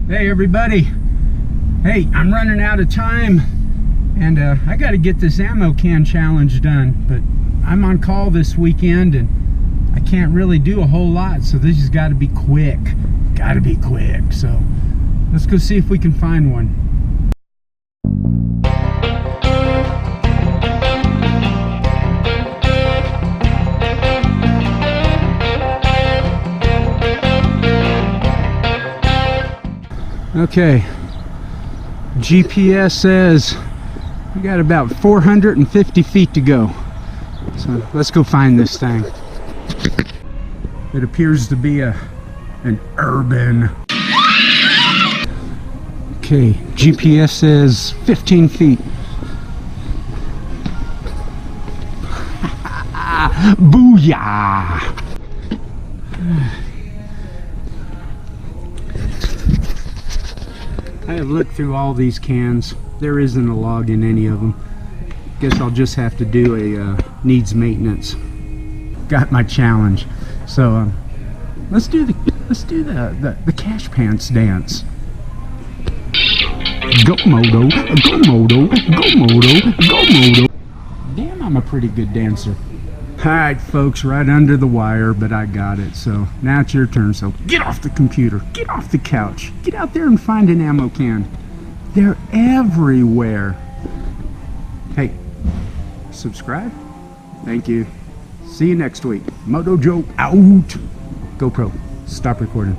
Hey everybody, hey, I'm running out of time and I got to get this ammo can challenge done, but I'm on call this weekend and I can't really do a whole lot, so this has got to be quick. So let's go see if we can find one. Okay, GPS says we got about 450 feet to go, so let's go find this thing. It appears to be an urban. Okay, GPS says 15 feet. Booyah! I have looked through all these cans. There isn't a log in any of them. Guess I'll just have to do a needs maintenance. Got my challenge. So let's do the cash pants dance. Go moto, go moto, go moto, go moto. Damn, I'm a pretty good dancer. Alright folks, right under the wire, but I got it. So now it's your turn, so get off the computer, get off the couch, get out there and find an ammo can. They're everywhere. Hey, subscribe. Thank you. See you next week. Moto Jobe out. GoPro, stop recording.